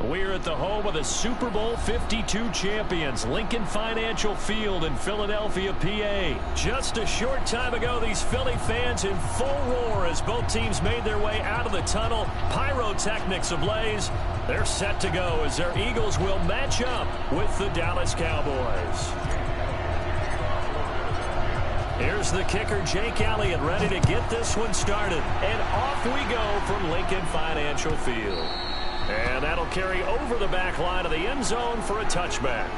We're at the home of the Super Bowl 52 champions, Lincoln Financial Field in Philadelphia, PA. Just a short time ago, these Philly fans in full roar as both teams made their way out of the tunnel. Pyrotechnics ablaze. They're set to go as their Eagles will match up with the Dallas Cowboys. Here's the kicker, Jake Elliott, ready to get this one started. And off we go from Lincoln Financial Field. And that'll carry over the back line of the end zone for a touchback.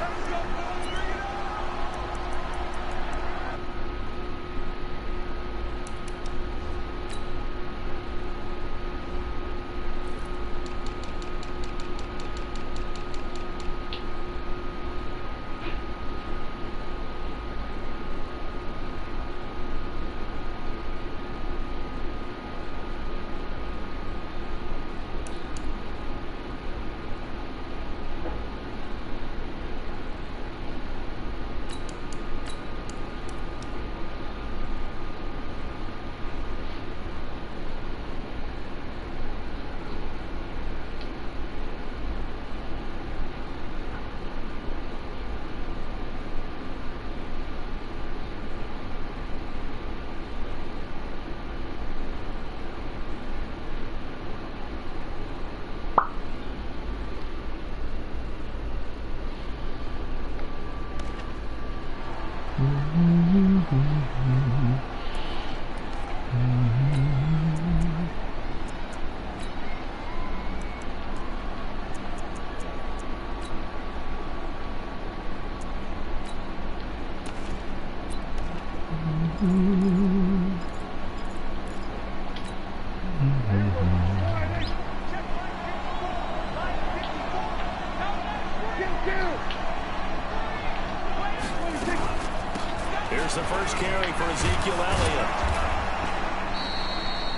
Here's the first carry for Ezekiel Elliott.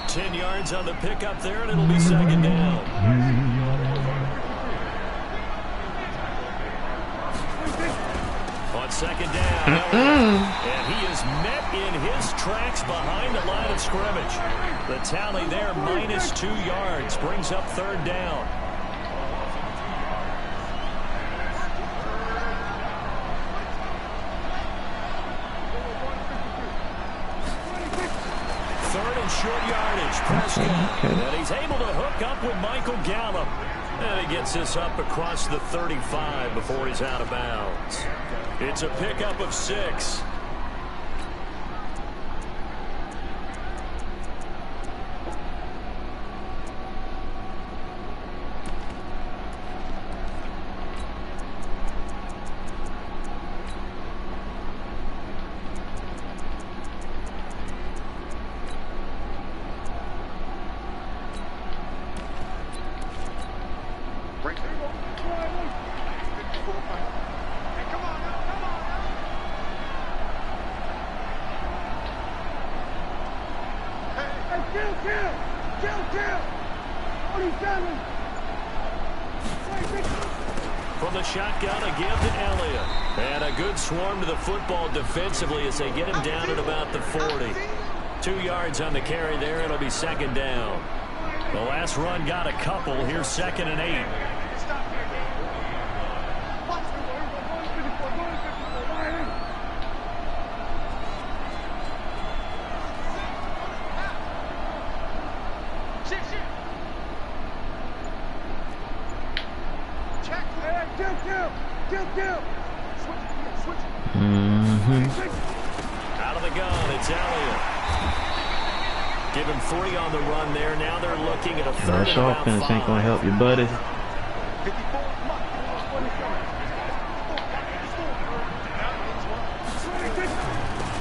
10 yards on the pickup there, and it'll be second down. On second down, and he is met in his tracks behind the line of scrimmage. The tally there, minus 2 yards, brings up third down. Short yardage, Prescott, and he's able to hook up with Michael Gallup. And he gets this up across the 35 before he's out of bounds. It's a pickup of 6. From the shotgun again to Elliott. And a good swarm to the football defensively as they get him down at about the 40. 2 yards on the carry there. It'll be second down. The last run got a couple. Here's second and 8. Out of the gun, it's Elliott. Give him 3 on the run there. Now they're looking at a third and about 5. Offense ain't gonna help you, buddy.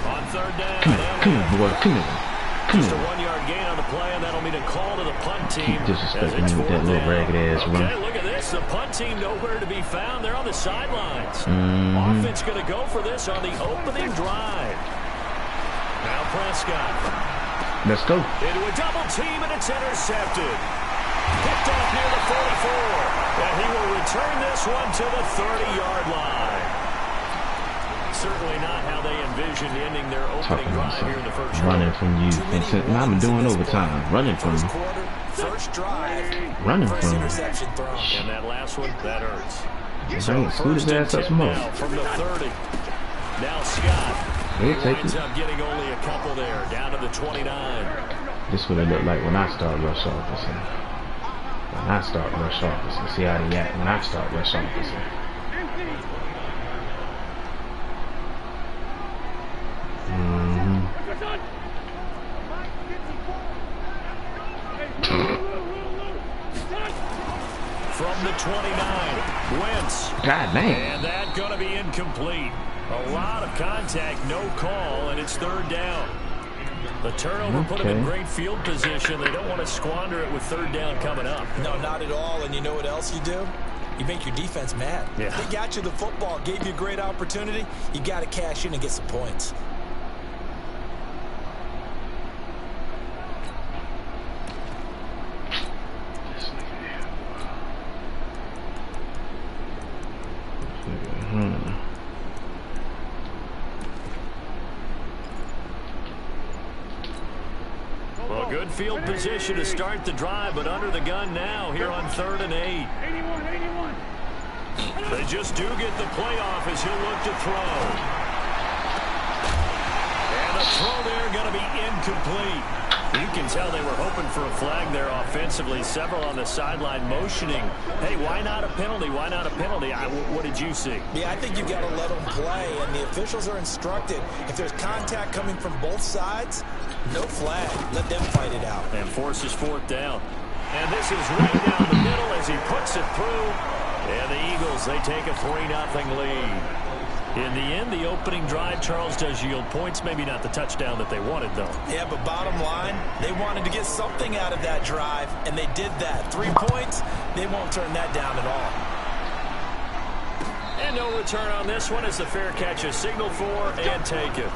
On third down, come here, boy, come here. Just a 1-yard gain on the play, and that'll mean a call to the punt team. Keep disrespecting me with that little ragged ass run. Okay, look at this. The punt team nowhere to be found. They're on the sidelines. Offense going to go for this on the opening drive. Now Prescott. Let's go. Into a double team, and it's intercepted. Picked off near the 44. And he will return this one to the 30-yard line. Certainly not how they envisioned ending their opening drive here in the first quarter. Running from you. I'm doing overtime. Running from you. First drive, Running first from interception thrown. And that last one, that hurts. so scoot his ass up some more. Now from the 30. Now Scott. He'll He take winds it. up getting only a couple there, down to the 29. This would have looked like when I start rush officing. When I start rush officing. See how they act when I start rush officing. From the 29, Wentz. God damn. And that going to be incomplete. A lot of contact, no call, and it's third down. The turnover put them in great field position. They don't want to squander it with third down coming up. No, not at all. And you know what else you do? You make your defense mad. Yeah. They got you the football, gave you a great opportunity. You got to cash in and get some points. Well, good field position to start the drive, but under the gun now here on 3rd and 8. They just do get the playoff as he'll look to throw. And the throw there going to be incomplete. You can tell they were hoping for a flag there offensively. Several on the sideline motioning. Hey, why not a penalty? Why not a penalty? What did you see? Yeah, I think you've got to let them play, and the officials are instructed. If there's contact coming from both sides, no flag. Let them fight it out. And forces 4th down. And this is right down the middle as he puts it through. And the Eagles, they take a 3-0 lead. In the end, the opening drive, Charles, does yield points. Maybe not the touchdown that they wanted, though. Yeah, but bottom line, they wanted to get something out of that drive, and they did that. 3 points, they won't turn that down at all. And no return on this one as the fair catch is signaled for and taken.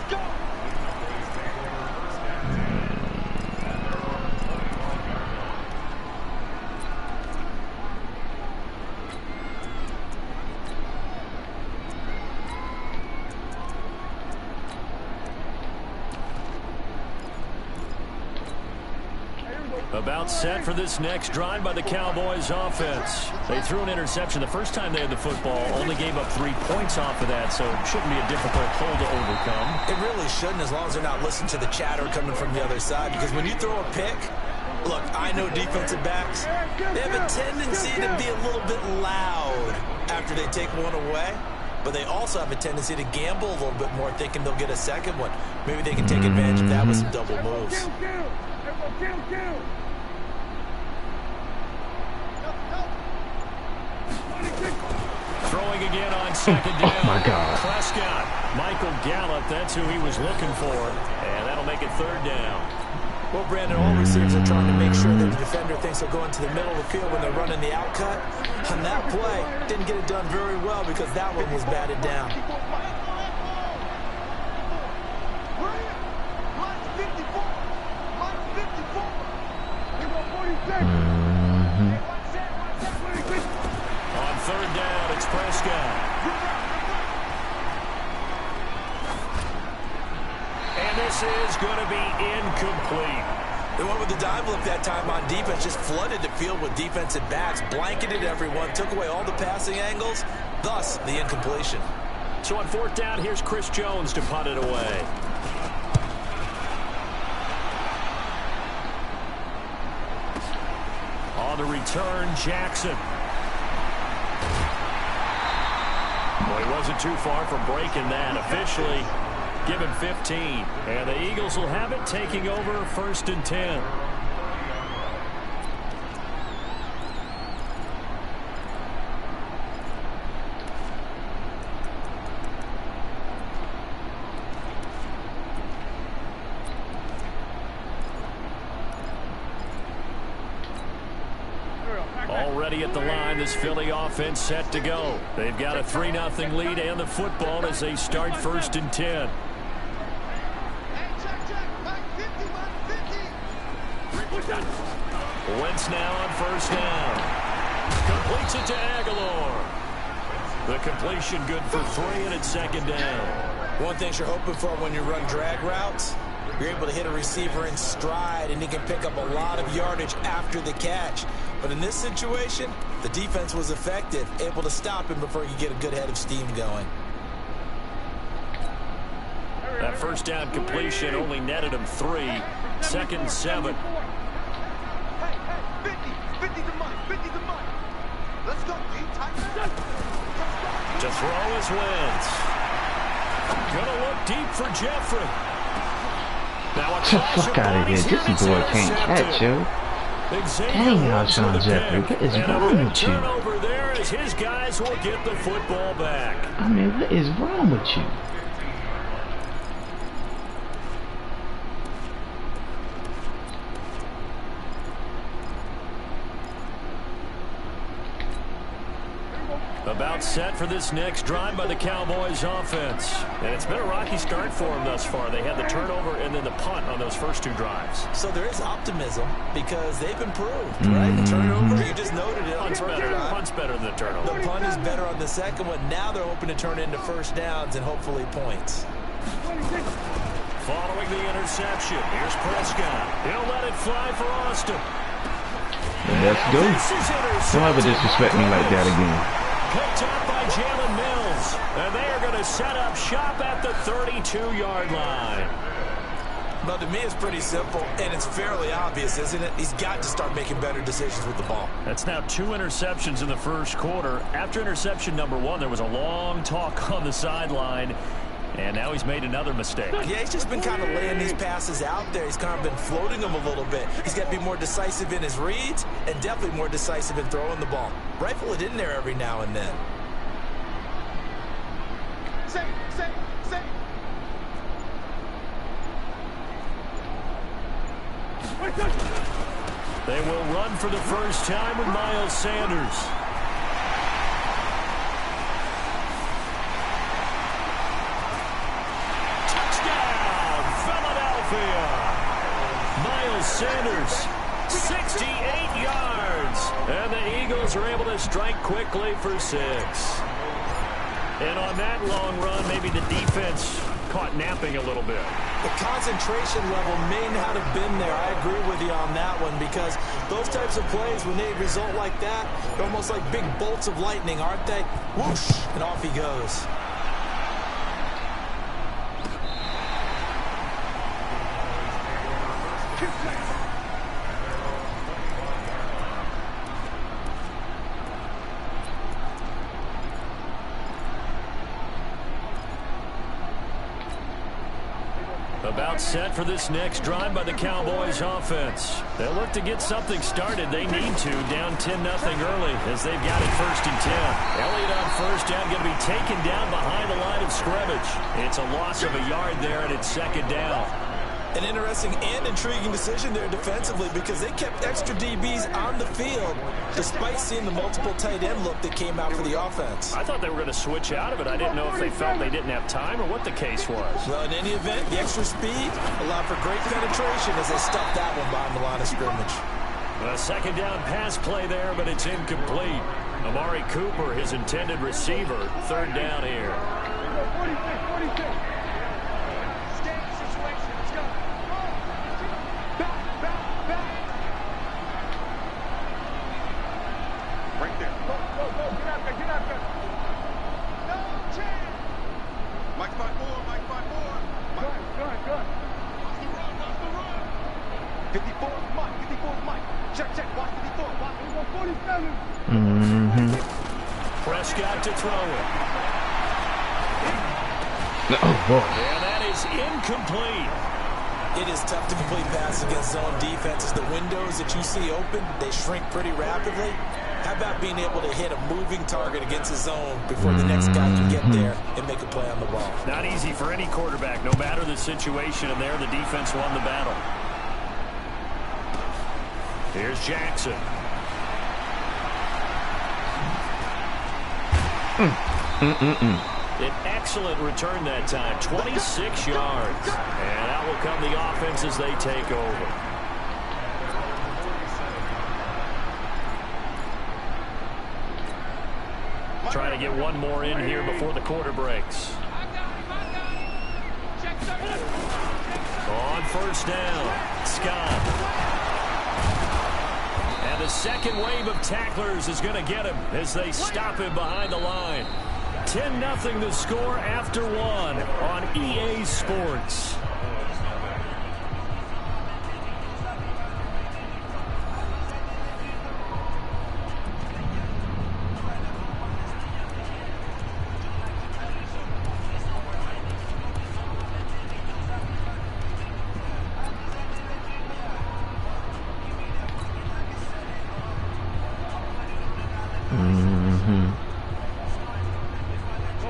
About set for this next drive by the Cowboys offense. They threw an interception the first time they had the football, only gave up 3 points off of that, so it shouldn't be a difficult hole to overcome. It really shouldn't, as long as they're not listening to the chatter coming from the other side, because when you throw a pick, look, I know defensive backs, they have a tendency to be a little bit loud after they take one away, but they also have a tendency to gamble a little bit more, thinking they'll get a second one. Maybe they can take advantage of that with some double moves. Throwing again on 2nd down. Oh, my God. Prescott. Michael Gallup, that's who he was looking for. And that'll make it 3rd down. Well, Brandon, all receivers are trying to make sure that the defender thinks they'll go into the middle of the field when they're running the out cut. On that play, didn't get it done very well because that one was batted down. On 3rd down, it's Prescott. And this is going to be incomplete. They went with the dive look that time on defense, just flooded the field with defensive backs, blanketed everyone, took away all the passing angles, thus the incompletion. So on 4th down, here's Chris Jones to punt it away. On the return, Jackson. Well, he wasn't too far from breaking that. Officially, give him 15. And the Eagles will have it, taking over 1st and 10. Already at the line, this Philly offense set to go. They've got a 3-0 lead and the football as they start 1st and 10. Wentz now on 1st down. Completes it to Aguilar. The completion good for 3, and it's 2nd down. One thing you're hoping for when you run drag routes, You're able to hit a receiver in stride, and he can pick up a lot of yardage after the catch. But in this situation, the defense was effective, able to stop him before he could get a good head of steam going. That first down completion only netted him 3. 2nd and 7. To throw his wins. Gonna look deep for Jeffrey. Now Get the fuck out of here. This boy can't catch, yo. Dang, Alshon Jeffrey. What is wrong with you? Turnover there as his guys will get the football back. I mean, what is wrong with you? About set for this next drive by the Cowboys offense. And it's been a rocky start for them thus far. They had the turnover and then the punt on those first 2 drives. So there is optimism because they've improved, right? The turnover, you just noted it. Punt's better than the turnover. The punt is better on the second one. Now they're hoping to turn it into first downs and hopefully points. Following the interception, here's Prescott. He'll let it fly for Austin. Let's go. Don't ever disrespect me like that again. Picked up by Jalen Mills. And they are going to set up shop at the 32-yard line. But to me, it's pretty simple, and it's fairly obvious, isn't it? He's got to start making better decisions with the ball. That's now 2 interceptions in the first quarter. After interception number 1, there was a long talk on the sideline. And now he's made another mistake. Yeah, he's just been kind of laying these passes out there. He's kind of been floating them a little bit. He's got to be more decisive in his reads and definitely more decisive in throwing the ball. Rifle it in there every now and then. They will run for the first time with Miles Sanders. Miles Sanders, 68 yards. And the Eagles are able to strike quickly for 6. And on that long run, maybe the defense caught napping a little bit. The concentration level may not have been there. I agree with you on that one because those types of plays, when they result like that, they're almost like big bolts of lightning, aren't they? Whoosh, and off he goes. About set for this next drive by the Cowboys offense. They'll look to get something started. They need to, down 10-0 early as they've got it 1st and 10. Elliott on first down, going to be taken down behind the line of scrimmage. It's a loss of a yard there, and it's 2nd down. An interesting and intriguing decision there defensively because they kept extra DBs on the field despite seeing the multiple tight end look that came out for the offense. I thought they were going to switch out of it. I didn't know if they felt they didn't have time or what the case was. Well, in any event, the extra speed allowed for great penetration as they stuffed that one behind the line of scrimmage. A 2nd down pass play there, but it's incomplete. Amari Cooper, his intended receiver, 3rd down here. Prescott to throw it. Oh, boy. And that is incomplete. It is tough to complete passes against zone defenses. The windows that you see open, they shrink pretty rapidly. How about being able to hit a moving target against a zone before the next guy can get there and make a play on the ball? Not easy for any quarterback, no matter the situation, and there the defense won the battle. Here's Jackson. An excellent return that time, 26 yards. And out will come the offense as they take over. Trying to get one more in here before the quarter breaks. On first down, Scott. And the second wave of tacklers is going to get him as they stop him behind the line. 10-0 the score after one on EA Sports.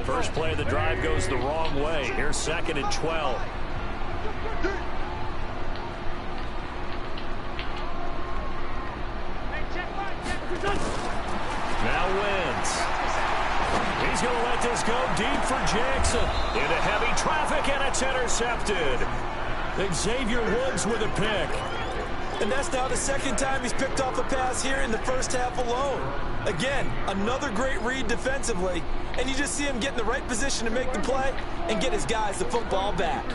First play of the drive goes the wrong way. Here's 2nd and 12. Now Wentz. He's going to let this go deep for Jackson. Into heavy traffic, and it's intercepted. Xavier Woods with a pick. And that's now the second time he's picked off a pass here in the first half alone. Again, another great read defensively, and you just see him get in the right position to make the play and get his guys the football back.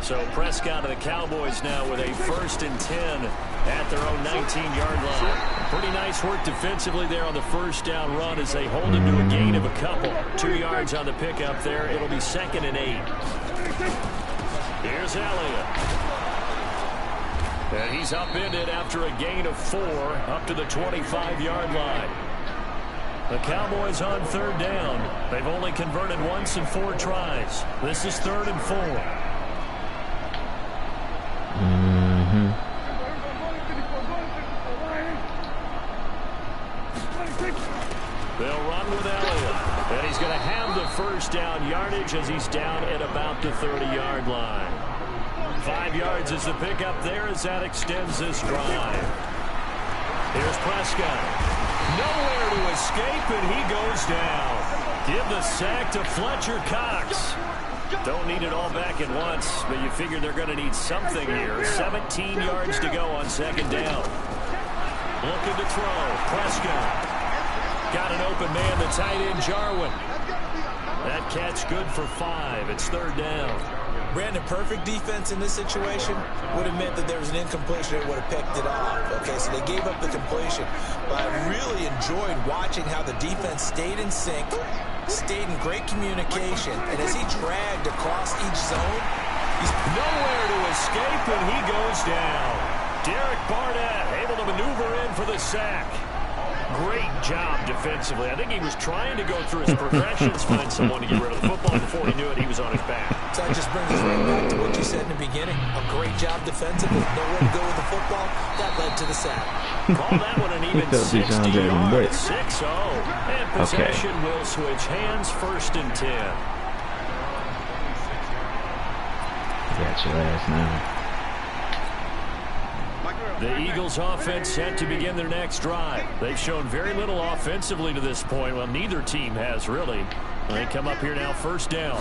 So Prescott and the Cowboys now with a 1st and 10 at their own 19-yard line. Pretty nice work defensively there on the first down run as they hold him to a gain of a couple. 2 yards on the pickup there. It'll be 2nd and 8. Here's Elliott. And he's upended after a gain of 4 up to the 25-yard line. The Cowboys on 3rd down. They've only converted once in 4 tries. This is 3rd and 4. They'll run with Elliott. And he's going to have the first down yardage as he's down at about the 30-yard line. 5 yards is the pickup there as that extends this drive. Here's Prescott. Nowhere to escape, and he goes down. Give the sack to Fletcher Cox. Don't need it all back at once, but you figure they're going to need something here. 17 yards to go on 2nd down. Looking to throw. Prescott. Got an open man, the tight end, Jarwin. That catch good for 5. It's 3rd down. Brandon, perfect defense in this situation would have meant that there was an incompletion and would have picked it off. Okay, so they gave up the completion. But I really enjoyed watching how the defense stayed in sync, stayed in great communication, and as he dragged across each zone, he's nowhere to escape, and he goes down. Derek Barnett able to maneuver in for the sack. Great job defensively. I think he was trying to go through his progressions, find someone to get rid of the football. Before he knew it, he was on his back. So that just brings us right back to what you said in the beginning. A great job defensively. Nowhere to go with the football. That led to the sack. Call that one an even 60 yards. 6-0. And possession will switch hands. 1st and 10. Got your ass now. The Eagles offense set to begin their next drive. They've shown very little offensively to this point. Well, neither team has really. They come up here now 1st down.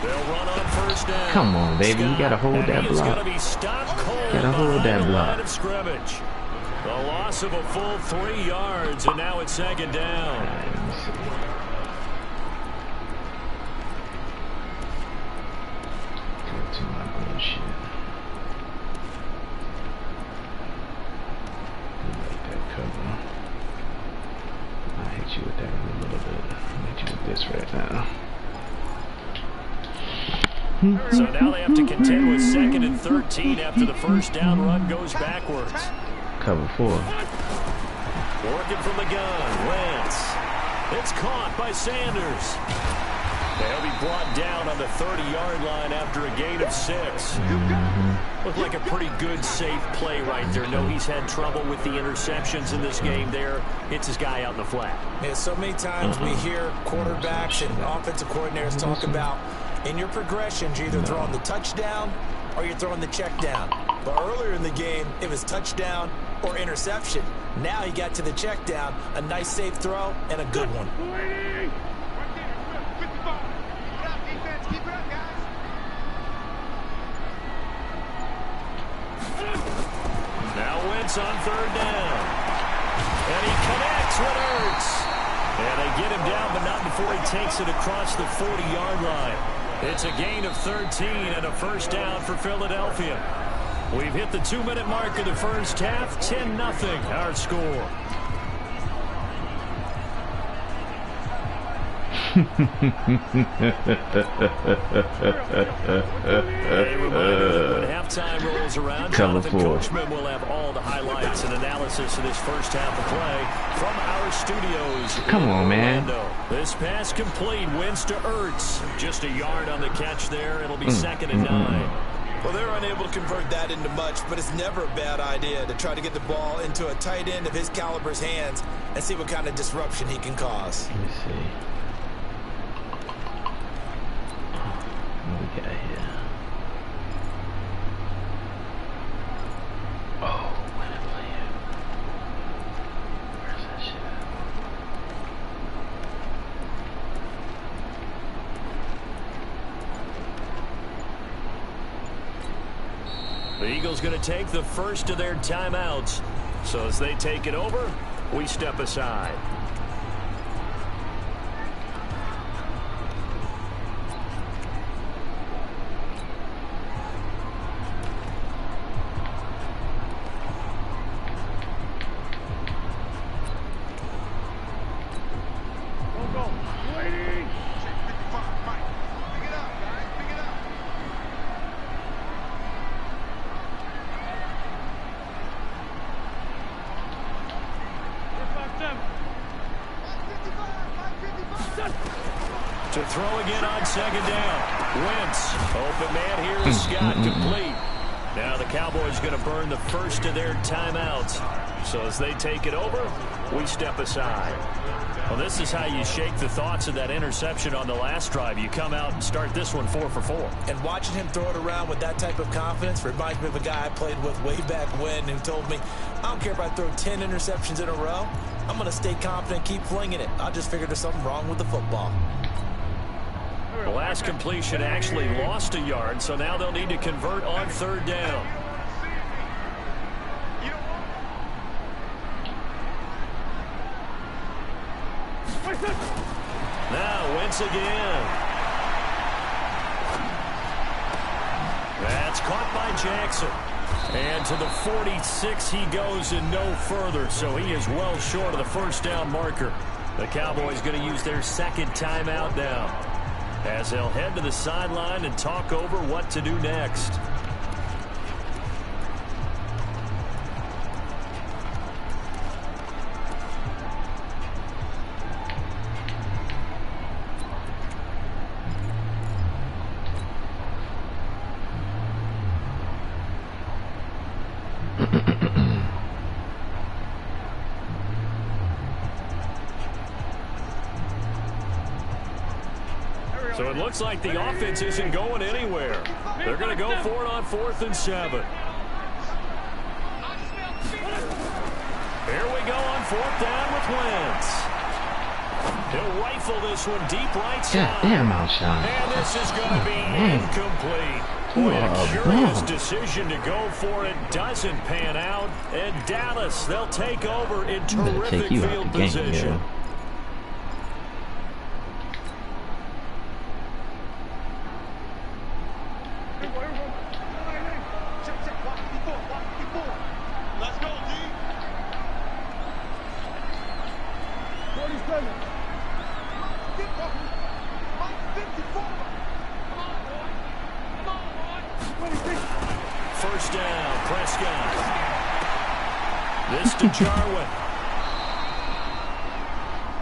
They'll run on 1st down. Come on, baby. You got to hold that block. Be stopped cold got to hold that block. Line of scrimmage. The loss of a full 3 yards, and now it's 2nd down. Go to my bullshit. I'll hit you with that in a little bit. I'll hit you with this right now. So now they have to contend with 2nd and 13 after the first down run goes backwards. Cover 4. Working from the gun. Wentz. It's caught by Sanders. They'll be brought down on the 30-yard line after a gain of 6. Looked like a pretty good, safe play right there. No, he's had trouble with the interceptions in this game there. Hits his guy out in the flat. Yeah, so many times we hear quarterbacks and offensive coordinators talk about in your progressions, you're either throwing the touchdown or you're throwing the check down. But earlier in the game, it was touchdown or interception. Now he got to the check down, a nice safe throw, and a good one. Now Wentz on 3rd down. And he connects with Ertz. And they get him down, but not before he takes it across the 40-yard line. It's a gain of 13 and a first down for Philadelphia. We've hit the 2-minute mark of the first half. 10-0 our score. A reminder that when halftime rolls around, Jonathan Coachman will have all the highlights and analysis of this first half of play from our studios. Come on, man. This pass complete, wins to Ertz. Just a yard on the catch there. It'll be 2nd and 9. Well, they're unable to convert that into much, but it's never a bad idea to try to get the ball into a tight end of his caliber's hands and see what kind of disruption he can cause. Let me see. What we got here? Oh, when I play it. Where's that shit at? The Eagles going to take the first of their timeouts. So as they take it over, we step aside. To throw again on 2nd down. Wentz. Open man here is Scott, complete. Now the Cowboys going to burn the first of their timeouts. So as they take it over, we step aside. Well, this is how you shake the thoughts of that interception on the last drive. You come out and start this one 4 for 4. And watching him throw it around with that type of confidence reminds me of a guy I played with way back when who told me, I don't care if I throw 10 interceptions in a row. I'm going to stay confident, keep flinging it. I just figured there's something wrong with the football. The last completion actually lost a yard, so now they'll need to convert on 3rd down. Now Wentz again. That's caught by Jackson. And to the 46 he goes and no further, so he is well short of the first down marker. The Cowboys going to use their 2nd timeout now, as they'll head to the sideline and talk over what to do next. So it looks like the offense isn't going anywhere. They're going to go for it on 4th and 7. Here we go on 4th down with Wentz. He'll rifle this one deep right side. God damn, Alshon. And this is going to be incomplete. Boy, a curious decision to go for it. Doesn't pan out. And Dallas, they'll take over in terrific field position. First down, Prescott. This to Jarwin.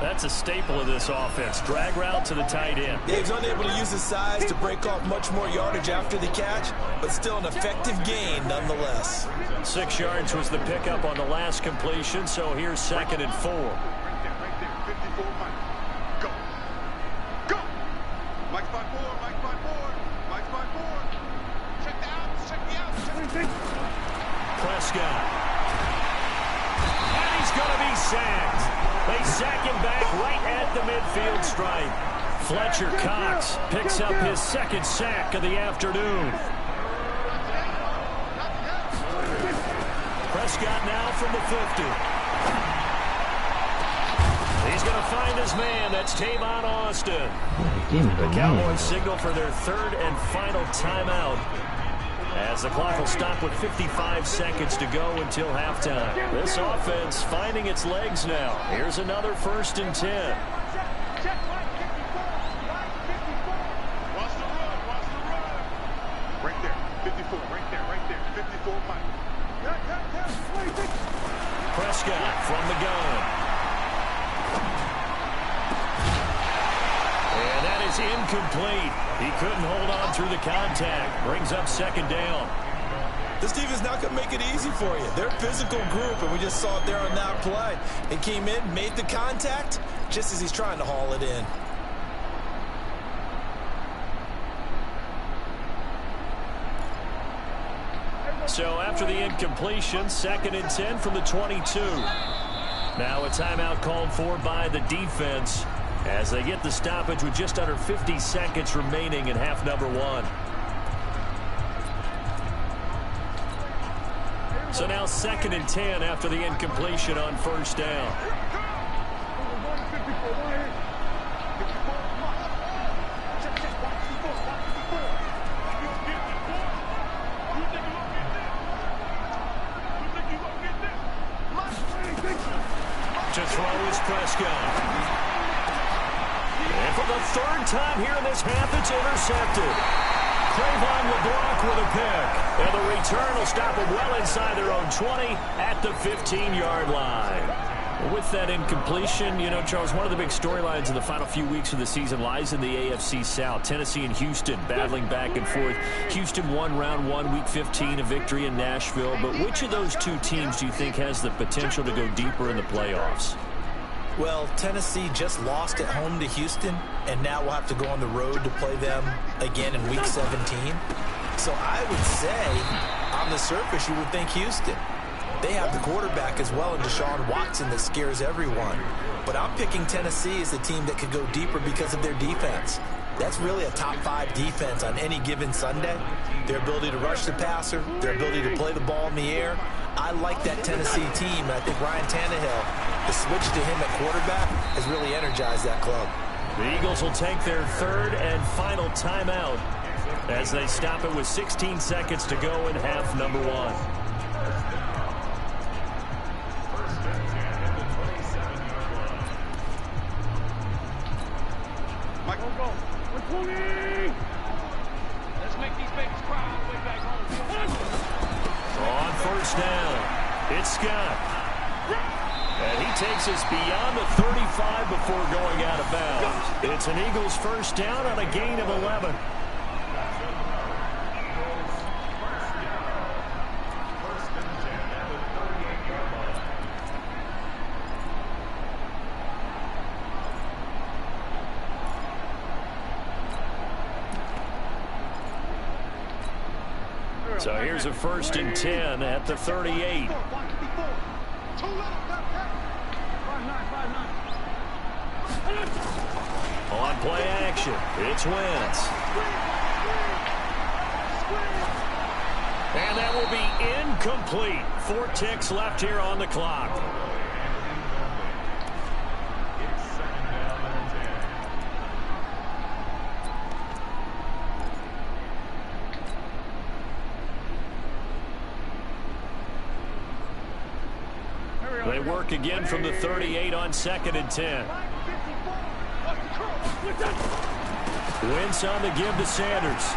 That's a staple of this offense. Drag route to the tight end. Yeah, he's unable to use his size to break off much more yardage after the catch, but still an effective gain nonetheless. 6 yards was the pickup on the last completion, so here's 2nd and 4. Right there, 54, Mike. Go. Go. Mike's by 4, Mike's by 4. Mike's by 4. Check the outs, check the outs, check the outs. Prescott. And he's going to be sacked. They sack him back right at the midfield stripe. Fletcher Cox picks up his 2nd sack of the afternoon. Prescott now from the 50. He's going to find his man. That's Tavon Austin. The Cowboys signal for their third and final timeout, as the clock will stop with 55 seconds to go until halftime. This offense finding its legs now. Here's another 1st and 10. Watch the run. Watch the run. Right there. 54. Right there. Right there. 54, Mike. Prescott from the gun. And that is incomplete. He couldn't hold on through the contact. Brings up 2nd down. This defense not going to make it easy for you. They're a physical group, and we just saw it there on that play. He came in, made the contact, just as he's trying to haul it in. So after the incompletion, 2nd and 10 from the 22. Now a timeout called for by the defense as they get the stoppage with just under 50 seconds remaining in half number 1. So now 2nd and 10 after the incompletion on 1st down. To throw is Prescott. And for the 3rd time here in this half, it's intercepted. Trayvon LeBlanc with a pick. And the return will stop them well inside their own 20 at the 15-yard line. With that incompletion, you know, Charles, one of the big storylines in the final few weeks of the season lies in the AFC South. Tennessee and Houston battling back and forth. Houston won round 1, week 15, a victory in Nashville. But which of those two teams do you think has the potential to go deeper in the playoffs? Well, Tennessee just lost at home to Houston, and now we'll have to go on the road to play them again in week 17. So I would say, on the surface, you would think Houston. They have the quarterback as well in Deshaun Watson that scares everyone. But I'm picking Tennessee as the team that could go deeper because of their defense. That's really a top 5 defense on any given Sunday. Their ability to rush the passer, their ability to play the ball in the air. I like that Tennessee team, and I think Ryan Tannehill, the switch to him at quarterback, has really energized that club. The Eagles will take their 3rd and final timeout as they stop it with 16 seconds to go in half number 1. Let's make these babies cry on the way back home. On 1st down, it's Scott. And he takes us beyond the 35 before going out of bounds. It's an Eagles 1st down on a gain of 11. So here's a 1st and 10 at the 38. On play action, it's Wentz. And that will be incomplete. 4 ticks left here on the clock. They work again from the 38 on 2nd and 10. Wentz on the give to Sanders.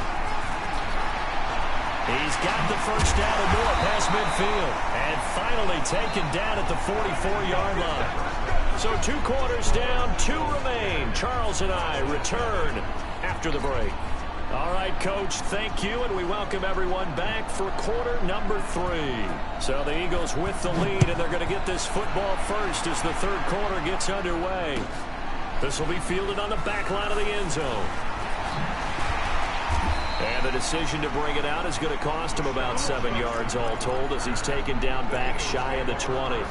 He's got the 1st down and more past midfield. And finally taken down at the 44-yard line. So 2 quarters down, 2 remain. Charles and I return after the break. All right, Coach, thank you, and we welcome everyone back for quarter number 3. So the Eagles with the lead, and they're going to get this football first as the 3rd quarter gets underway. This will be fielded on the back line of the end zone. And the decision to bring it out is going to cost him about 7 yards all told as he's taken down back shy of the 20.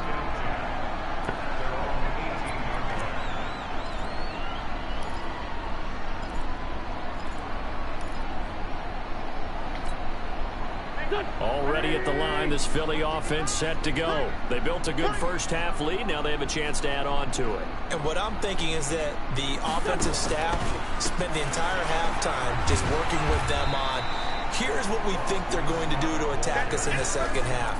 Already at the line And this Philly offense set to go. They built a good first-half lead. Now they have a chance to add on to it. And what I'm thinking is that the offensive staff spent the entire halftime just working with them on, here's what we think they're going to do to attack us in the second half.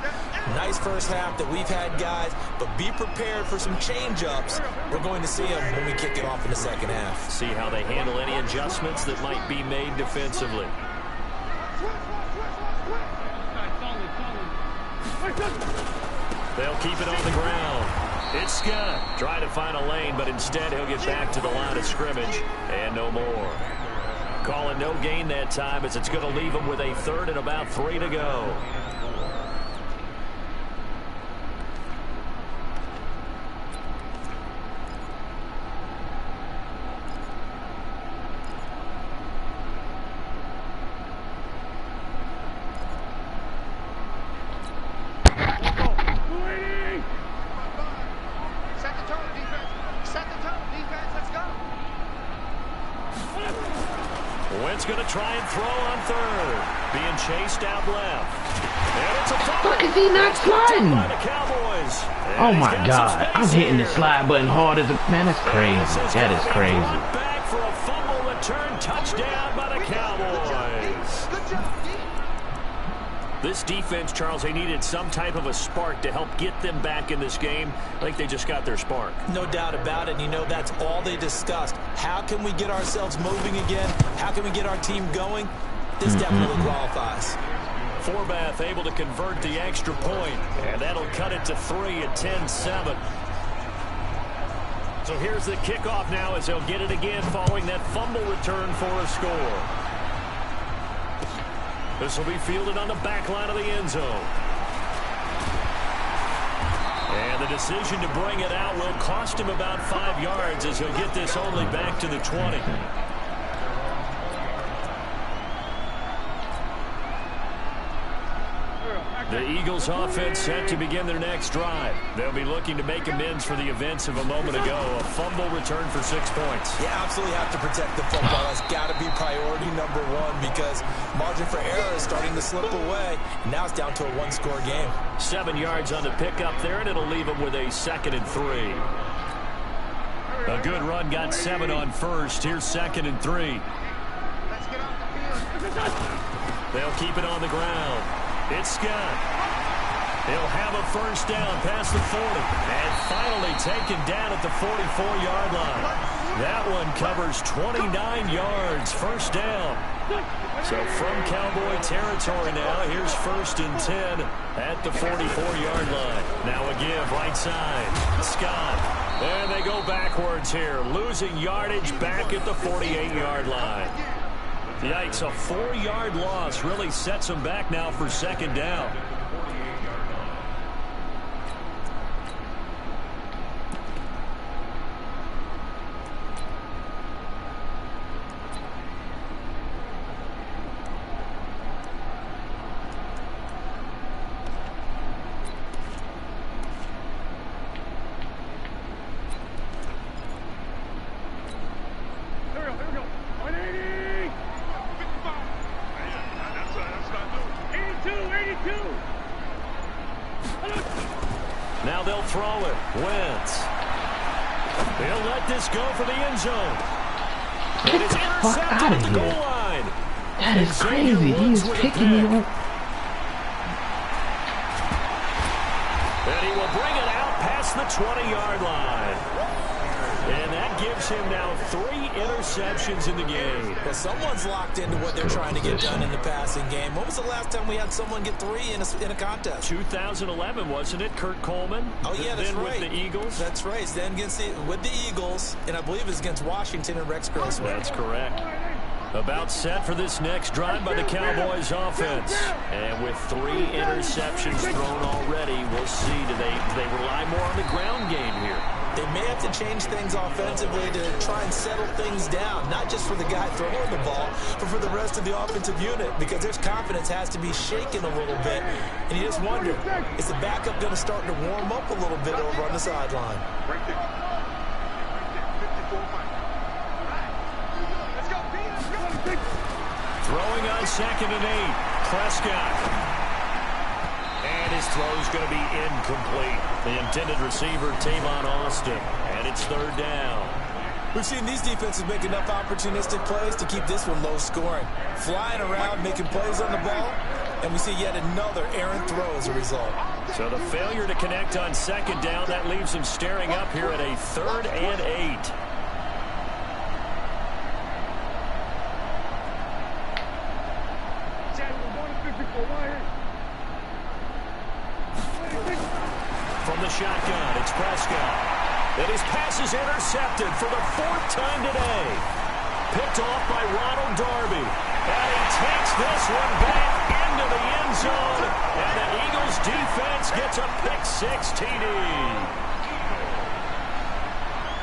Nice first half that we've had, guys, but be prepared for some change-ups. We're going to see them when we kick it off in the second half. See how they handle any adjustments that might be made defensively. They'll keep it on the ground. It's Scott trying to find a lane, but instead he'll get back to the line of scrimmage and no more. Calling no gain that time as it's going to leave him with a third and about 3 to go. Going to try and throw on third. Being chased out left. And it's a fumble. Fuck, is he not sliding? By the Cowboys. Oh my God. I'm hitting the slide button hard as a... Man, that's crazy. That is crazy. Back for a fumble return touchdown by the Cowboys. This defense, Charles, they needed some type of a spark to help get them back in this game. I think they just got their spark. No doubt about it. And you know, that's all they discussed. How can we get ourselves moving again? How can we get our team going? This definitely qualifies. Forbath able to convert the extra point, and that'll cut it to 3 at 10-7. So here's the kickoff now as they'll get it again following that fumble return for a score. This will be fielded on the back line of the end zone. And the decision to bring it out will cost him about 5 yards as he'll get this only back to the 20. The Eagles offense set to begin their next drive. They'll be looking to make amends for the events of a moment ago. A fumble return for 6 points. You absolutely have to protect the football. That's got to be priority number one because margin for error is starting to slip away. Now it's down to a 1-score game. 7 yards on the pickup there, and it'll leave them with a 2nd and 3. A good run got 7 on first. Here's 2nd and 3. They'll keep it on the ground. It's Scott. He'll have a first down past the 40. And finally taken down at the 44-yard line. That one covers 29 yards. First down. So from Cowboy territory now, here's 1st and 10 at the 44-yard line. Now a give right side. Scott. And they go backwards here. Losing yardage back at the 48-yard line. Yikes, a 4-yard loss really sets them back now for 2nd down. Now they'll throw it. Wentz. They'll let this go for the end zone. Get the fuck out of here. That is crazy. He is picking me up. And he will bring it out past the 20-yard line. And that gives him now 3 interceptions in the game. Well, someone's locked into what they're trying to get done in the passing game. When was the last time we had someone get 3 in a contest? 2011, wasn't it? Kurt Coleman. Oh, yeah, that's right. With the Eagles. That's right. Then with the Eagles, and I believe it's against Washington and Rex Grossman. That's correct. About set for this next drive by the Cowboys offense. And with 3 interceptions thrown already, we'll see. Do they rely more on the ground game here? They may have to change things offensively to try and settle things down, not just for the guy throwing the ball, but for the rest of the offensive unit, because their confidence has to be shaken a little bit. And you just wonder, is the backup going to start to warm up a little bit over on the sideline? Right there. Throwing on 2nd and 8. Prescott. And His throw is going to be incomplete. The intended receiver, Tavon Austin, and it's third down. We've seen these defenses make enough opportunistic plays to keep this one low scoring. Flying around, making plays on the ball, and we see yet another errant throw as a result. So the failure to connect on second down, that leaves them staring up here at a 3rd and 8. From the shotgun, it's Prescott. And his pass is intercepted for the 4th time today. Picked off by Ronald Darby. And he takes this one back into the end zone. And the Eagles defense gets a pick-6 TD.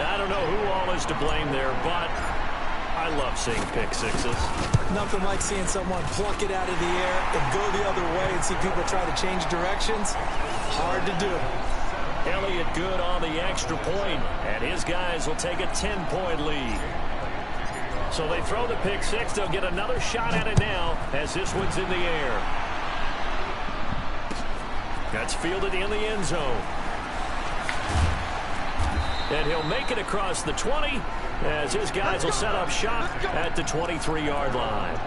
I don't know who all is to blame there, but I love seeing pick-6s. Nothing like seeing someone pluck it out of the air and go the other way and see people try to change directions. Hard to do. Elliott good on the extra point, and his guys will take a 10-point lead. So they throw the pick-6. They'll get another shot at it now as this one's in the air. That's fielded in the end zone. And he'll make it across the 20 as his guys will set up shop at the 23-yard line.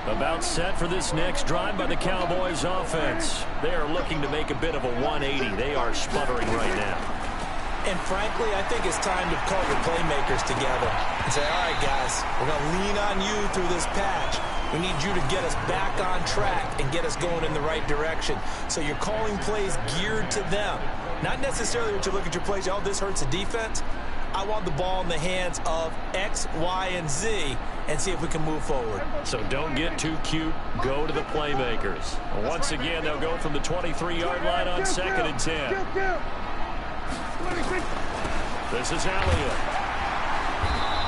About set for this next drive by the Cowboys offense. They are looking to make a bit of a 180. They are sputtering right now. And frankly, I think it's time to call your playmakers together and say, all right, guys, we're going to lean on you through this patch. We need you to get us back on track and get us going in the right direction. So you're calling plays geared to them. Not necessarily what you look at your plays, oh, this hurts the defense. I want the ball in the hands of X, Y, and Z and see if we can move forward. So don't get too cute. Go to the playmakers. Once again, they'll go from the 23-yard line on 2nd and 10. This is Elliott.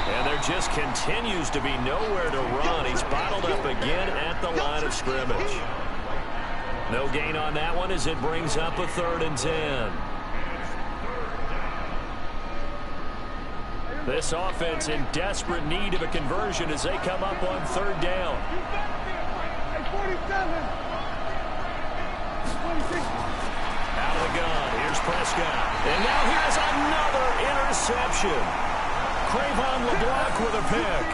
And there just continues to be nowhere to run. He's bottled up again at the line of scrimmage. No gain on that one as it brings up a 3rd and 10. This offense in desperate need of a conversion as they come up on 3rd down. Out of the gun, here's Prescott. And now here's another interception. Crayvon LeBlanc with a pick.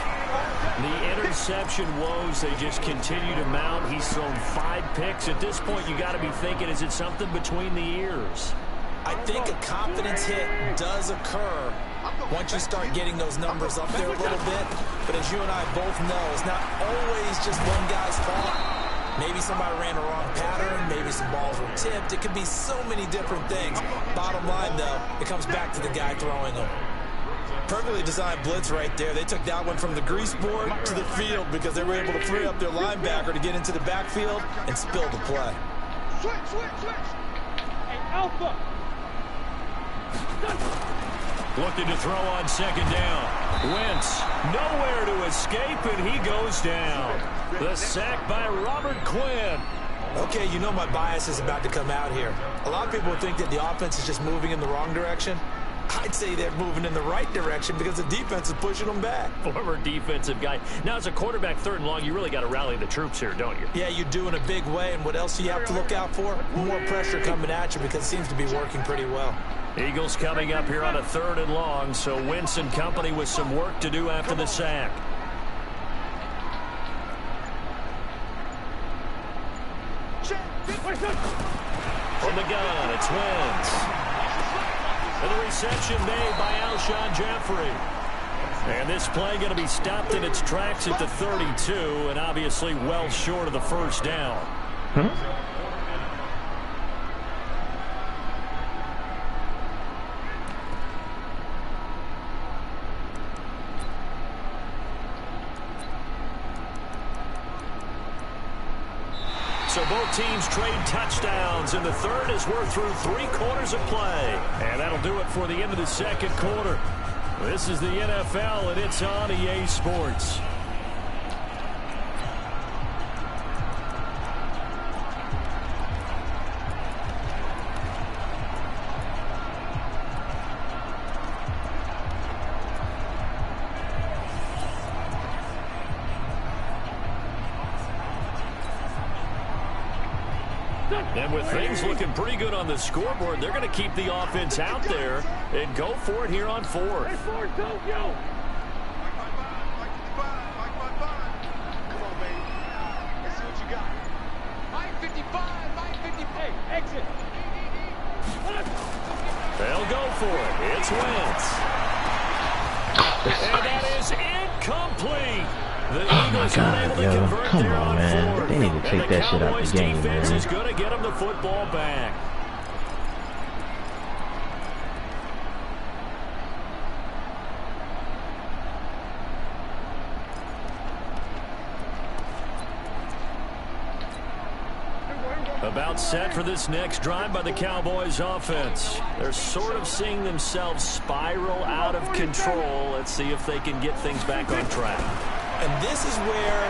The interception woes, they just continue to mount. He's thrown 5 picks. At this point, you got to be thinking, is it something between the ears? I think a confidence hit does occur once you start getting those numbers up there a little bit. But as you and I both know, it's not always just one guy's fault. Maybe somebody ran a wrong pattern. Maybe some balls were tipped. It could be so many different things. Bottom line, though, it comes back to the guy throwing them. Perfectly designed blitz right there. They took that one from the grease board to the field because they were able to free up their linebacker to get into the backfield and spill the play. Switch. Hey, Alpha. Looking to throw on 2nd down. Wentz nowhere to escape, and he goes down. The sack by Robert Quinn. Okay, you know my bias is about to come out here. A lot of people think that the offense is just moving in the wrong direction. I'd say they're moving in the right direction because the defense is pushing them back. Former defensive guy. Now, as a quarterback 3rd and long, you really got to rally the troops here, don't you? Yeah, you do in a big way. And what else do you have to look out for? More pressure coming at you because it seems to be working pretty well. Eagles coming up here on a 3rd and long, so Wentz and company with some work to do after the sack. From the gun, it's Wentz. And the reception made by Alshon Jeffrey. And this play going to be stopped in its tracks at the 32, and obviously well short of the 1st down. So both teams trade touchdowns in the 3rd as we're through 3 quarters of play. And that'll do it for the end of the 2nd quarter. This is the NFL, and it's on EA Sports. And with things looking pretty good on the scoreboard, they're going to keep the offense out there and go for it here on fourth. They'll go for it. It's Wentz. And that is incomplete. The Eagles unable to convert Come there on, man. fourth. They need to take that shit out the game, defense man. is going to get them the football back. About set for this next drive by the Cowboys offense. They're sort of seeing themselves spiral out of control. Let's see if they can get things back on track. And this is where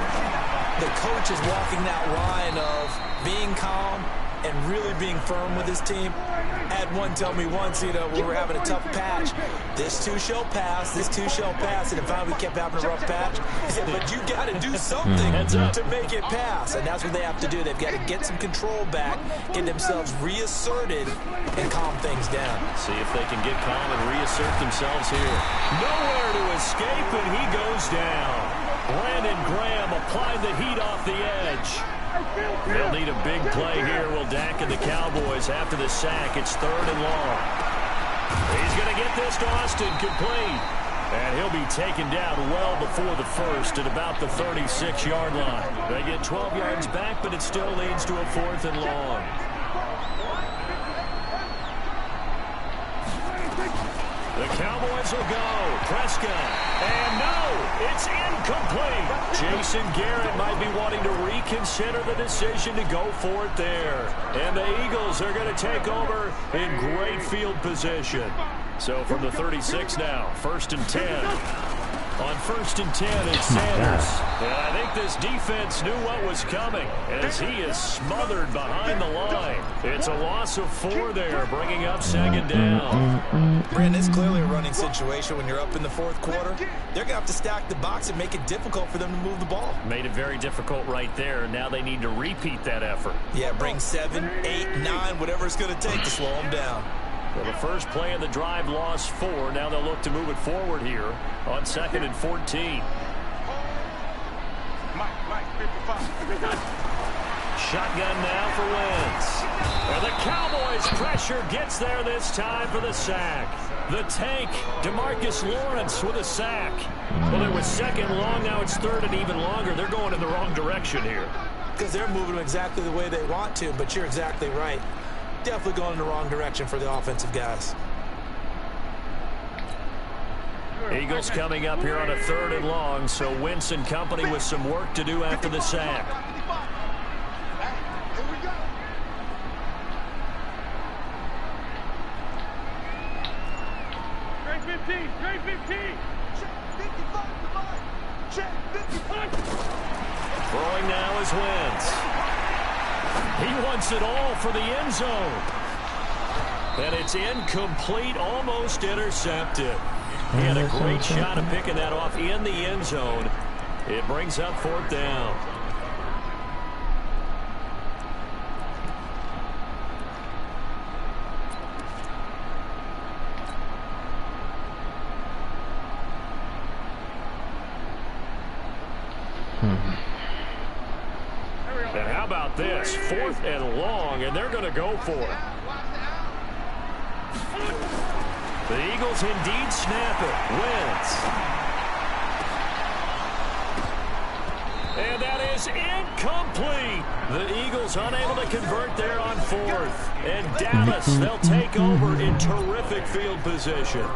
the coach is walking that line of being calm and really being firm with his team. I had one tell me once, we were having a tough patch. This too shall pass, this too shall pass. And in fact, we kept having a rough patch. He said, but you got to do something to make it pass. And that's what they have to do. They've got to get some control back, get themselves reasserted, and calm things down. See if they can get calm and reassert themselves here. Nowhere to escape, and he goes down. Brandon Graham applied the heat off the edge. They'll need a big play here. Will Dak and the Cowboys after the sack. It's 3rd and long. He's going to get this to Austin complete. And he'll be taken down well before the first at about the 36-yard line. They get 12 yards back, but it still leads to a 4th and long. The Cowboys will go. Prescott. And no, it's incomplete. Jason Garrett might be wanting to reconsider the decision to go for it there. And the Eagles are going to take over in great field position. So from the 36 now, 1st and 10. On 1st and 10, it's Sanders. And I think this defense knew what was coming as he is smothered behind the line. It's a loss of 4 there, bringing up 2nd down. Brandon, it's clearly a running situation when you're up in the 4th quarter. They're going to have to stack the box and make it difficult for them to move the ball. Made it very difficult right there. Now they need to repeat that effort. Yeah, bring 7, 8, 9, whatever it's going to take to slow them down. Well, the first play of the drive lost 4. Now they'll look to move it forward here on 2nd and 14. Shotgun now for Wentz. And the Cowboys pressure gets there this time for the sack. The tank, DeMarcus Lawrence with a sack. Well, it was 2nd long. Now it's 3rd and even longer. They're going in the wrong direction here. Because they're moving them exactly the way they want to, but you're exactly right. Definitely going in the wrong direction for the offensive guys. Eagles coming up here on a 3rd and long, so Wentz and company with some work to do after the sack. Straight 15. Throwing now is Wentz. He wants it all for the end zone. And it's incomplete, almost intercepted. He had a great shot of picking that off in the end zone. It brings up 4th down. And how about this? 4th and long, and they're going to go for it. The Eagles indeed snap it. Wentz. And that is incomplete. The Eagles unable to convert there on 4th. And Dallas, they'll take over in terrific field position.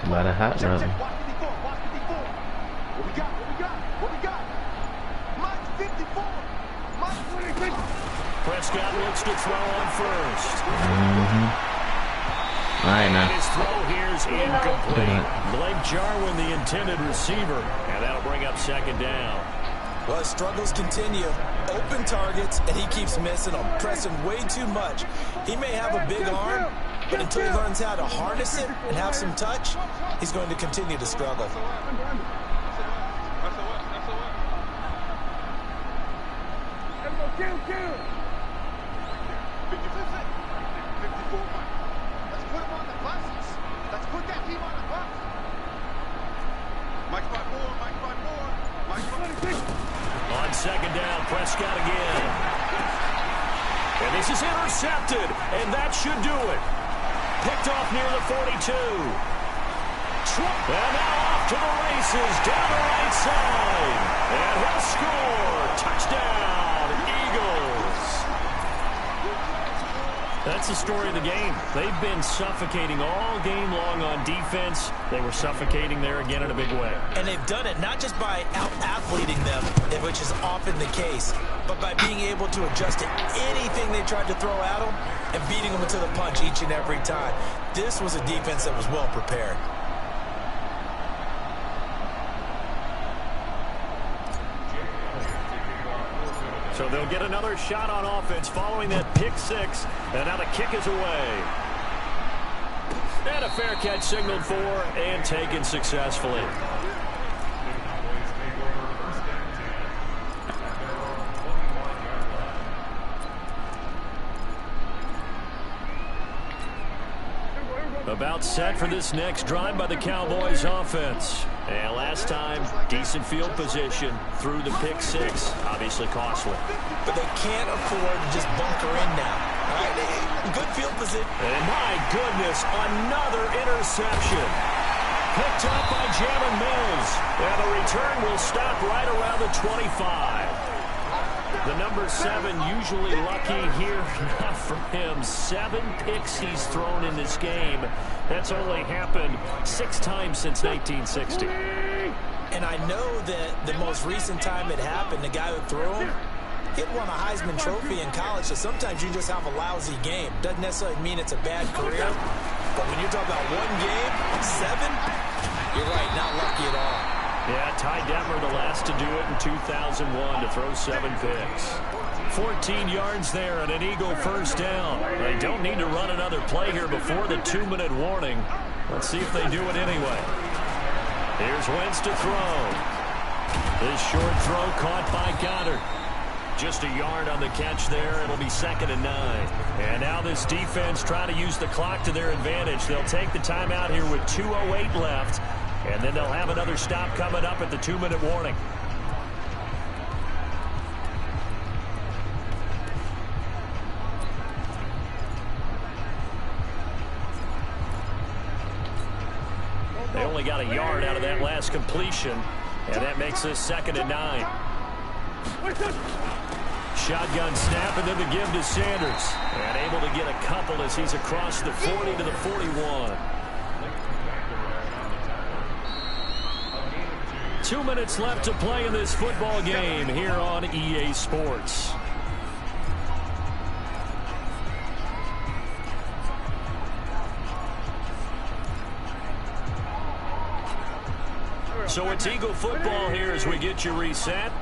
A lot of hot run. Prescott looks to throw on 1st. right, now. His throw here's incomplete. Blake Jarwin, the intended receiver, and that'll bring up second down. Well, his struggles continue. Open targets, and he keeps missing them, pressing way too much. He may have a big arm, but until he learns how to harness it and have some touch, he's going to continue to struggle. On second down, Prescott again. And this is intercepted, and that should do it. Picked off near the 42. And now off to the races, down the right side. And he'll score. Touchdown, Eagles. That's the story of the game. They've been suffocating all game long on defense. They were suffocating there again in a big way. And they've done it not just by out-athleting them, which is often the case, but by being able to adjust to anything they tried to throw at them and beating them to the punch each and every time. This was a defense that was well prepared. So they'll get another shot on offense following that pick six. And now the kick is away. And a fair catch signaled for and taken successfully. About set for this next drive by the Cowboys offense. And last time, decent field position through the pick six. Obviously costly. But they can't afford to just bunker in now. All right, good field position. And my goodness, another interception. Picked up by Jalen Mills. And the return will stop right around the 25. The number 7 usually lucky here. Not for him. 7 picks he's thrown in this game. That's only happened 6 times since 1960. And I know that the most recent time it happened, the guy who threw him, he had won a Heisman Trophy in college, so sometimes you just have a lousy game. Doesn't necessarily mean it's a bad career, but when you're talking about one game, 7, you're right, not lucky at all. Yeah, Ty Detmer, the last to do it in 2001 to throw 7 picks. 14 yards there and an Eagle first down. They don't need to run another play here before the 2-minute warning. Let's see if they do it anyway. Here's Wentz to throw. This short throw caught by Goddard. Just a yard on the catch there. It'll be 2nd and 9. And now this defense trying to use the clock to their advantage. They'll take the timeout here with 2:08 left. And then they'll have another stop coming up at the 2-minute warning. They only got a yard out of that last completion, and that makes this 2nd and 9. Shotgun snap, and then the give to Sanders. And able to get a couple as he's across the 40 to the 41. 2 minutes left to play in this football game here on EA Sports. So it's Eagle football here as we get you reset.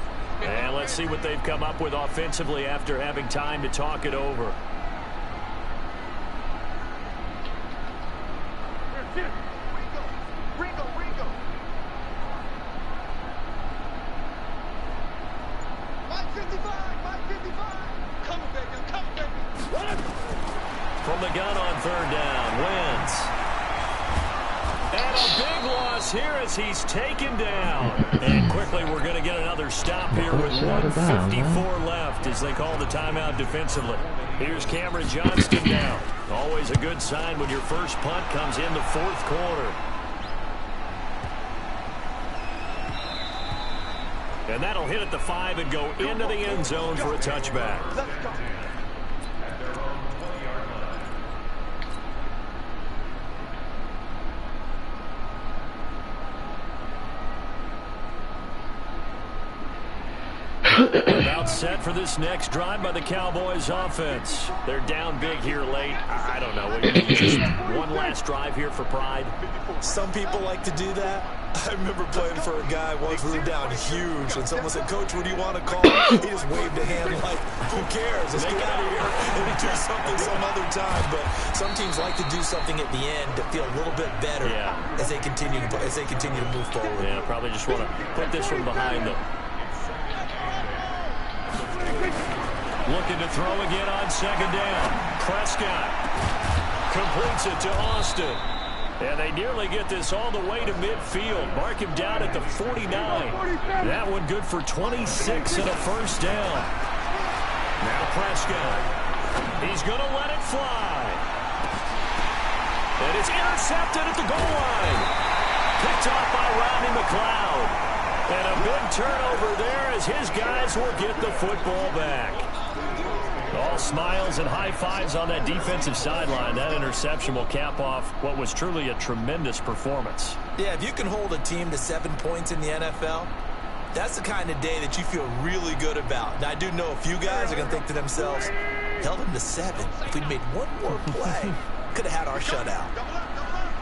And let's see what they've come up with offensively after having time to talk it over. From the gun on 3rd down, Wentz. And a big loss here as he's taken down. And quickly we're going to get another stop here with 1:54 left as they call the timeout defensively. Here's Cameron Johnston now. Always a good sign when your first punt comes in the 4th quarter. And that'll hit at the 5 and go into the end zone for a touchback. About set for this next drive by the Cowboys offense. They're down big here late. I don't know. Just one last drive here for pride. Some people like to do that. I remember playing for a guy once we were down huge, and someone said, "Coach, what do you want to call it?" He just waved a hand like, "Who cares? Let's get out of here and do something some other time." But some teams like to do something at the end to feel a little bit better as they continue to move forward. Yeah, probably just want to put this one behind them. Looking to throw again on second down. Prescott completes it to Austin. And they nearly get this all the way to midfield. Mark him down at the 49. That one good for 26 and a first down. Now Prescott. He's going to let it fly. And it's intercepted at the goal line. Picked off by Rodney McLeod. And a big turnover there as his guys will get the football back. All smiles and high fives on that defensive sideline. That interception will cap off what was truly a tremendous performance. Yeah, if you can hold a team to 7 points in the NFL, that's the kind of day that you feel really good about. And I do know a few guys are going to think to themselves, held them to 7. If we'd made one more play, could have had our shutout. Double up, double up.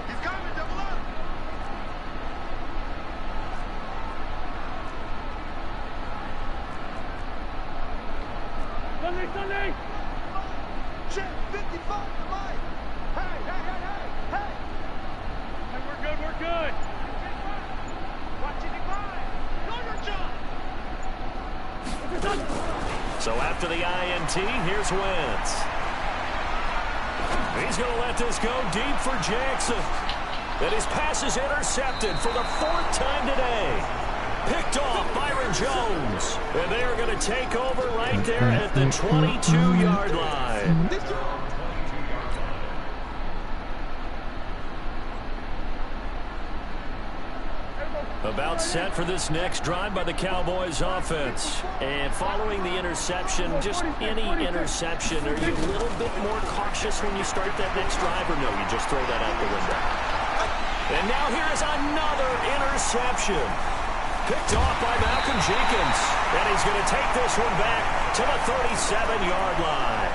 He's coming, double up. Sunday. Check 55 to Mike. Hey. Hey, we're good. Watch it divide. Know your job. So after the INT, here's Wentz. He's going to let this go deep for Jackson. And his pass is intercepted for the 4th time today. Picked off Byron Jones. And they are going to take over right there at the 22-yard line. About set for this next drive by the Cowboys offense. And following the interception, just any interception, are you a little bit more cautious when you start that next drive, or no, you just throw that out the window? And now here is another interception. Picked off by Malcolm Jenkins. And he's going to take this one back to the 37-yard line.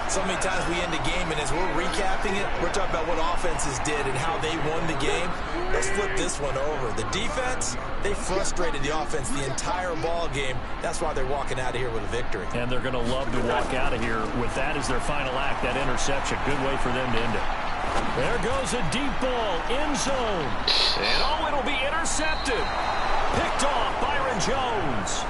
So many times we end the game, and as we're recapping it, we're talking about what offenses did and how they won the game. Let's flip this one over. The defense, they frustrated the offense the entire ball game. That's why they're walking out of here with a victory. And they're going to love to walk out of here with that as their final act, that interception. Good way for them to end it. There goes a deep ball, end zone. And it'll be intercepted. Picked off Byron Jones.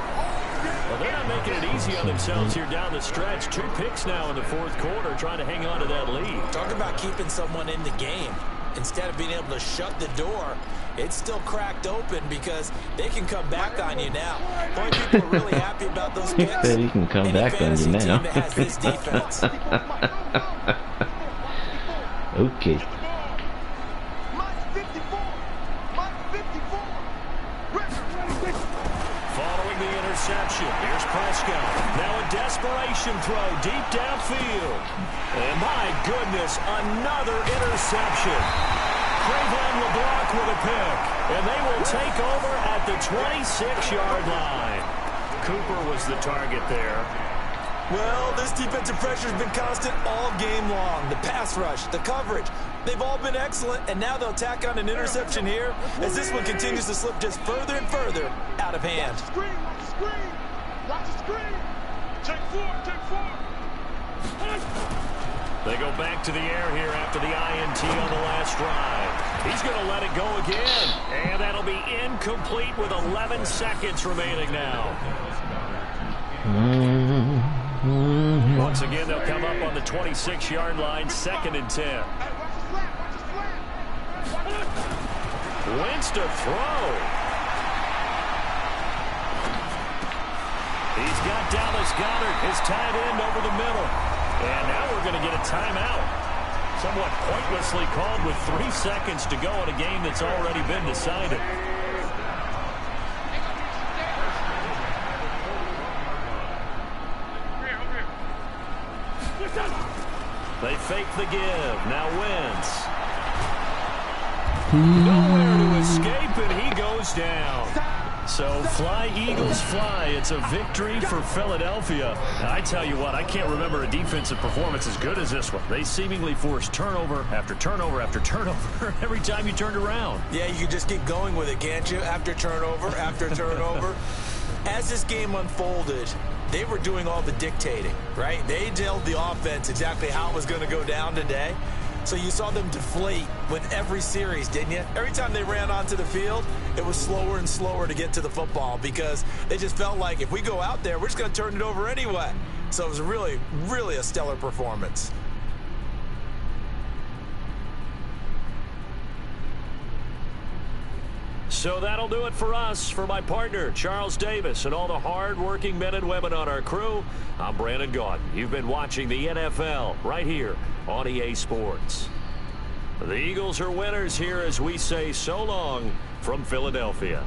Well, they're not making it easy on themselves here down the stretch. 2 picks now in the 4th quarter, trying to hang on to that lead. Talk about keeping someone in the game. Instead of being able to shut the door, it's still cracked open because they can come back on you now. The only people are really happy about those picks. He said he can come back on you now. Team that has this defense. Okay. Following the interception, here's Prescott. Now a desperation throw deep downfield. And my goodness, another interception. Trayvon LeBlanc with a pick. And they will take over at the 26-yard line. Cooper was the target there. Well, this defensive pressure has been constant all game long. The pass rush, the coverage, they've all been excellent, and now they'll tack on an interception here as this one continues to slip just further and further out of hand. Watch the screen. Take 4. They go back to the air here after the INT on the last drive. He's going to let it go again, and that'll be incomplete with 11 seconds remaining now. Once again, they'll come up on the 26-yard line, 2nd and 10. Wentz to throw. He's got Dallas Goedert, his tight end, over the middle. And now we're going to get a timeout. Somewhat pointlessly called with 3 seconds to go in a game that's already been decided. They fake the give. Now Wentz. Nowhere to escape, and he goes down. So fly, Eagles, fly. It's a victory for Philadelphia. And I tell you what, I can't remember a defensive performance as good as this one. They seemingly forced turnover after turnover after turnover every time you turned around. Yeah, you can just keep going with it, can't you? After turnover. As this game unfolded, they were doing all the dictating, right? They told the offense exactly how it was going to go down today. So you saw them deflate with every series, didn't you? Every time they ran onto the field, it was slower and slower to get to the football because they just felt like if we go out there, we're just going to turn it over anyway. So it was really, really a stellar performance. So that'll do it for us. For my partner, Charles Davis, and all the hard-working men and women on our crew, I'm Brandon Gaudin. You've been watching the NFL right here on EA Sports. The Eagles are winners here as we say so long from Philadelphia.